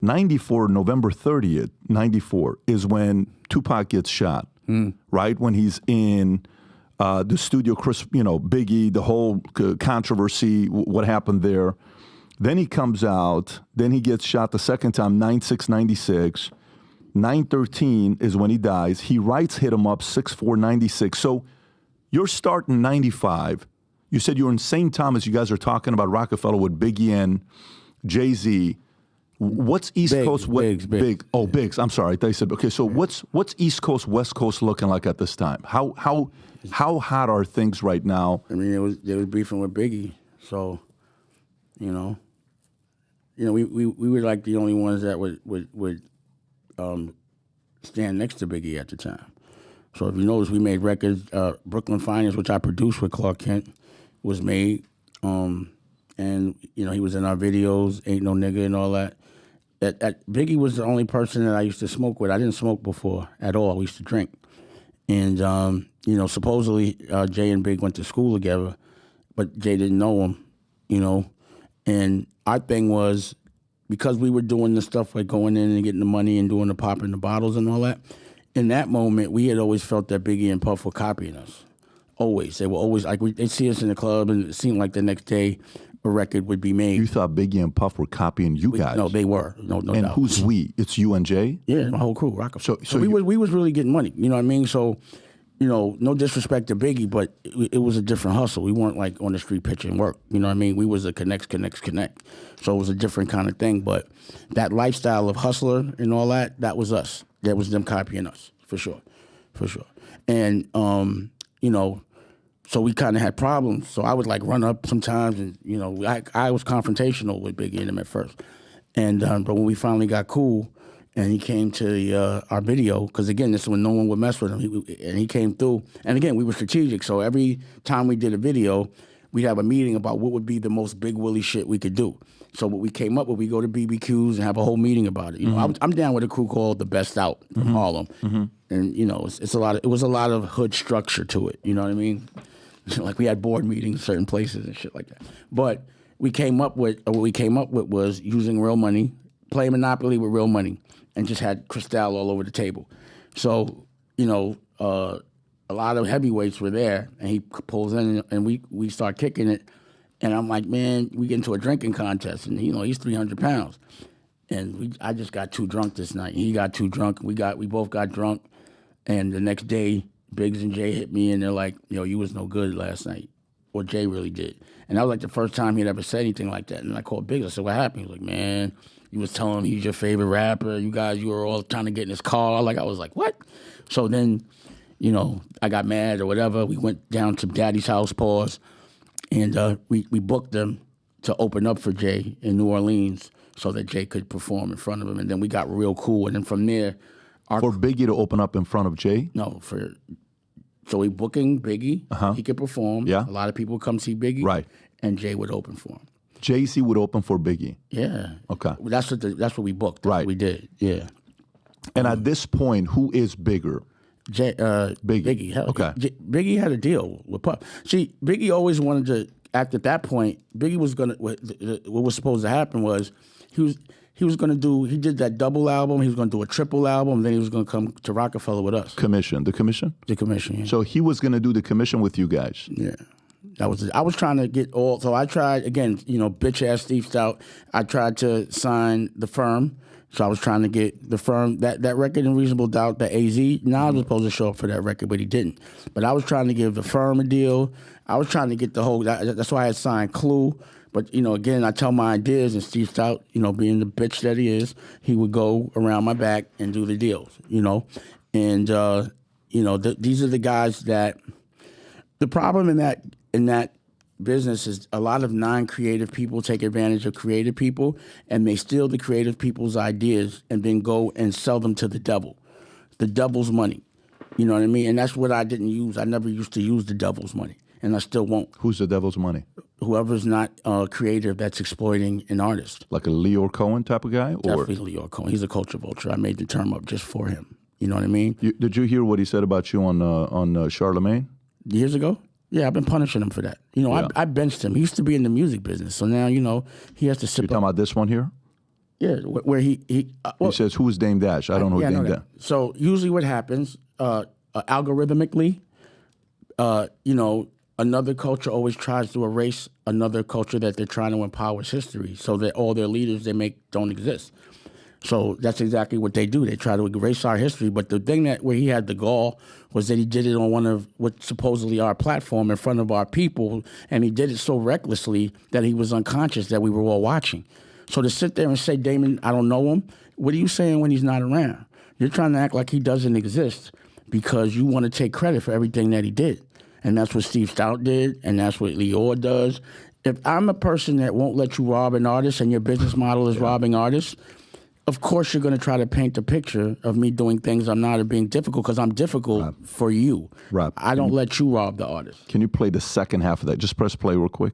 94, November 30th, 94, is when Tupac gets shot, right? When he's in the studio, Biggie, the whole controversy, what happened there. Then he comes out, then he gets shot the second time, 9/6/96. 9/13 is when he dies. He writes Hit 'Em Up 6/4/96. So you're starting 95. You said you're in St. Thomas. You guys are talking about Roc-A-Fella with Biggie and Jay Z. What's East Coast? Big. Oh, Biggs. I'm sorry. They said okay. So what's East Coast, West Coast looking like at this time? How hot are things right now? I mean, they was beefing with Biggie, so we were like the only ones that would stand next to Biggie at the time. So if you notice, we made records. Brooklyn Finance, which I produced with Clark Kent, was made, and he was in our videos, Ain't No Nigga and all that. Biggie was the only person that I used to smoke with. I didn't smoke before at all. We used to drink, and supposedly Jay and Big went to school together, but Jay didn't know him, And our thing was, because we were doing the stuff like going in and getting the money and doing the popping the bottles and all that, in that moment, we had always felt that Biggie and Puff were copying us. Always. They were always, like, they'd see us in the club and it seemed like the next day a record would be made. You thought Biggie and Puff were copying you guys? No, they were. No doubt. And who's we? It's you and Jay? Yeah, my whole crew, Roc-A-Fella. So we was really getting money, you know what I mean? So, no disrespect to Biggie, but it was a different hustle. We weren't like on the street pitching work, you know what I mean? We was a connect. So it was a different kind of thing, but that lifestyle of hustler and all that was us. That was them copying us, for sure. And, so we kind of had problems. So I would like run up sometimes and, I was confrontational with Biggie and him at first. And, but when we finally got cool, and he came to our video, because again, this is when no one would mess with him. He came through. And again, we were strategic. So every time we did a video, we'd have a meeting about what would be the most Big Willie shit we could do. So what we came up with, we go to BBQs and have a whole meeting about it. I'm down with a crew called The Best Out from Harlem. And, it's a lot of, it was a lot of hood structure to it. You know what I mean? Like we had board meetings certain places and shit like that. But what we came up with was using real money, play Monopoly with real money, and just had Cristal all over the table. So, a lot of heavyweights were there, and he pulls in, and we start kicking it. And I'm like, man, we get into a drinking contest, and he's 300 pounds. And I just got too drunk this night. He got too drunk. We both got drunk. And the next day, Biggs and Jay hit me, and they're like, you was no good last night. Or Jay really did. And that was like the first time he'd ever said anything like that. And I called Biggs. I said, what happened? He was like, man, you was telling him he's your favorite rapper. You were all trying to get in his car. I was like, what? So then, I got mad or whatever. We went down to Daddy's house, and we booked them to open up for Jay in New Orleans so that Jay could perform in front of him. And then we got real cool. And then from there... For Biggie to open up in front of Jay? No, so we booking Biggie. He could perform. Yeah. A lot of people would come see Biggie. Right. And Jay would open for him. Jay-Z would open for Biggie? Yeah. Okay. That's what we booked. Right. We did, yeah. And at this point, who is bigger? Biggie. Hell, okay. Biggie had a deal with Puff. See, Biggie always wanted to act at that point. Biggie was going to, what was supposed to happen was, he was going to do, he did that double album, he was going to do a triple album, then he was going to come to Roc-A-Fella with us. The commission? The commission, yeah. So he was going to do the commission with you guys? Yeah. I was trying to get so I tried, again, bitch-ass Steve Stout, I tried to sign The Firm, so I was trying to get The Firm, that record in Reasonable Doubt, the AZ, Nas was supposed to show up for that record, but he didn't. But I was trying to give The Firm a deal, I was trying to get the whole, that's why I had signed Clue. But, again, I tell my ideas, and Steve Stout, being the bitch that he is, he would go around my back and do the deals, And, these are the guys that, the problem in that business is a lot of non-creative people take advantage of creative people, and they steal the creative people's ideas and then go and sell them to the devil. The devil's money. You know what I mean? And that's what I didn't use. I never used to use the devil's money, and I still won't. Who's the devil's money? Whoever's not creative that's exploiting an artist. Like a Leo Cohen type of guy? Definitely Leo Cohen. He's a culture vulture. I made the term up just for him. You know what I mean? Did you hear what he said about you on Charlemagne? Years ago? Yeah, I've been punishing him for that. I benched him. He used to be in the music business, so now, he has to sip. You talking about this one here? Yeah, where he says, who's Dame Dash? I don't know who Dame Dash. So usually what happens, algorithmically, another culture always tries to erase another culture that they're trying to empower's history, so that all their leaders they make don't exist. So that's exactly what they do. They try to erase our history. But the thing where he had the gall was that he did it on one of what's supposedly our platform in front of our people, and he did it so recklessly that he was unconscious that we were all watching. So to sit there and say, Damon, I don't know him, what are you saying when he's not around? You're trying to act like he doesn't exist because you want to take credit for everything that he did. And that's what Steve Stout did, and that's what Lior does. If I'm a person that won't let you rob an artist and your business model is robbing artists, of course you're going to try to paint a picture of me doing things I'm not or being difficult because I'm difficult for you. Rob, I don't let you rob the artist. Can you play the second half of that? Just press play real quick.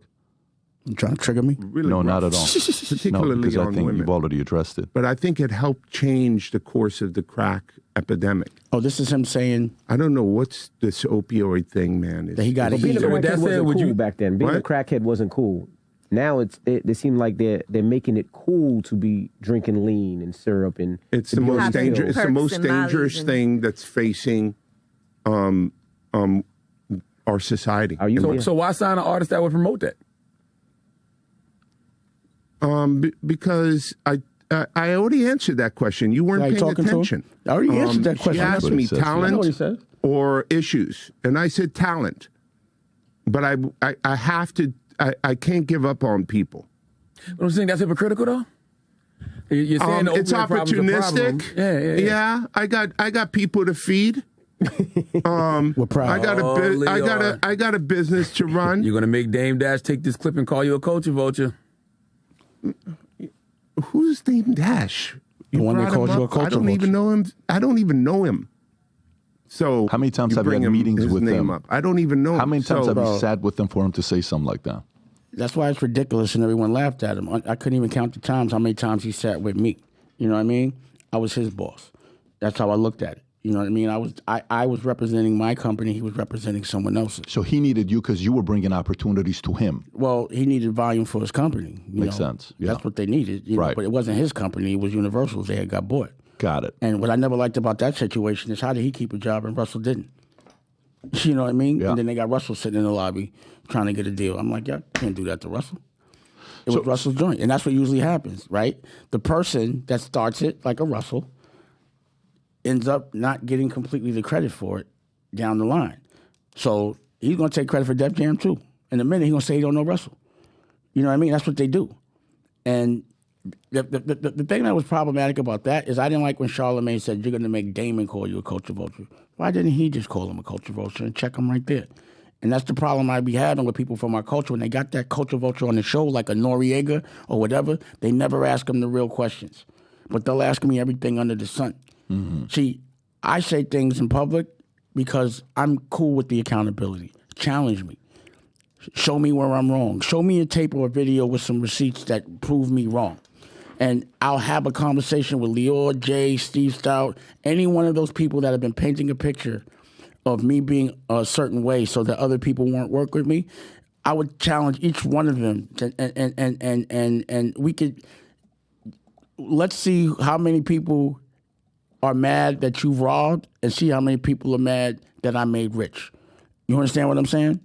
You trying to trigger me? Really no, rough. not at all. Particularly because I on think women. you've already addressed it. But I think it helped change the course of the crack epidemic. Oh, this is him saying I don't know what's this opioid thing, man. that he got Being a heat. crackhead wasn't cool back then. Being a What? crackhead wasn't cool. Now they seem like they're making it cool to be drinking lean and syrup and It's the most dangerous. It's the Perks most and Molly's dangerous and- thing that's facing our society. Are you So why sign an artist that would promote that? Because I already answered that question. You weren't Are you paying talking to him? attention. I already answered that question. She That's asked what he me says. I know what he talent said. or issues, and I said talent. But I have to. I can't give up on people. But I'm saying that's hypocritical, though. You're saying the It's opioid problem's a problem. opportunistic. Yeah. I got people to feed. We're proud. I got a business to run. You're gonna make Dame Dash take this clip and call you a culture vulture. Who's Dame Dash? The one that brought called him you a up? culture I don't even know him. I don't even know him. So How many times have you bring had meetings his with name him? Up. I don't even know. How many times have so, you sat with them for him to say something like that? That's why it's ridiculous and everyone laughed at him. I couldn't even count the times how many times he sat with me. You know what I mean? I was his boss. That's how I looked at it. You know what I mean? I was representing my company. He was representing someone else's. So he needed you because you were bringing opportunities to him. Well, he needed volume for his company. Makes sense. Yeah. That's what they needed. Right. But it wasn't his company. It was Universal's. They had got bought. Got it. And what I never liked about that situation is how did he keep a job and Russell didn't? You know what I mean? Yeah. And then they got Russell sitting in the lobby trying to get a deal. I'm like, yeah, can't do that to Russell. It was Russell's joint. And that's what usually happens, right? The person that starts it, like a Russell, ends up not getting completely the credit for it down the line. So he's going to take credit for Def Jam too. In a minute, he's going to say he don't know Russell. You know what I mean? That's what they do. And the thing that was problematic about that is I didn't like when Charlamagne said, you're going to make Damon call you a culture vulture. Why didn't he just call him a culture vulture and check him right there? And that's the problem I be having with people from our culture. When they got that culture vulture on the show, like a Noriega or whatever, they never ask them the real questions. But they'll ask me everything under the sun. Mm-hmm. See, I say things in public because I'm cool with the accountability. Challenge me. Show me where I'm wrong. Show me a tape or a video with some receipts that prove me wrong. And I'll have a conversation with Lior, Jay, Steve Stout, any one of those people that have been painting a picture of me being a certain way so that other people won't work with me. I would challenge each one of them and we could, let's see how many people are mad that you robbed and see how many people are mad that I made rich. You understand what I'm saying?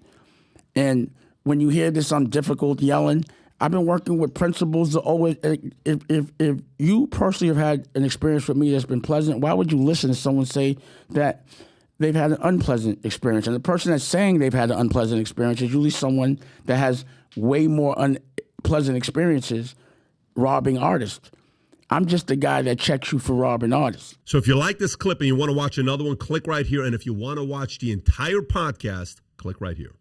And when you hear this, I'm difficult yelling. I've been working with principals that always, if you personally have had an experience with me that's been pleasant, why would you listen to someone say that they've had an unpleasant experience? And the person that's saying they've had an unpleasant experience is usually someone that has way more unpleasant experiences robbing artists. I'm just the guy that checks you for robbing artists. So if you like this clip and you want to watch another one, click right here. And if you want to watch the entire podcast, click right here.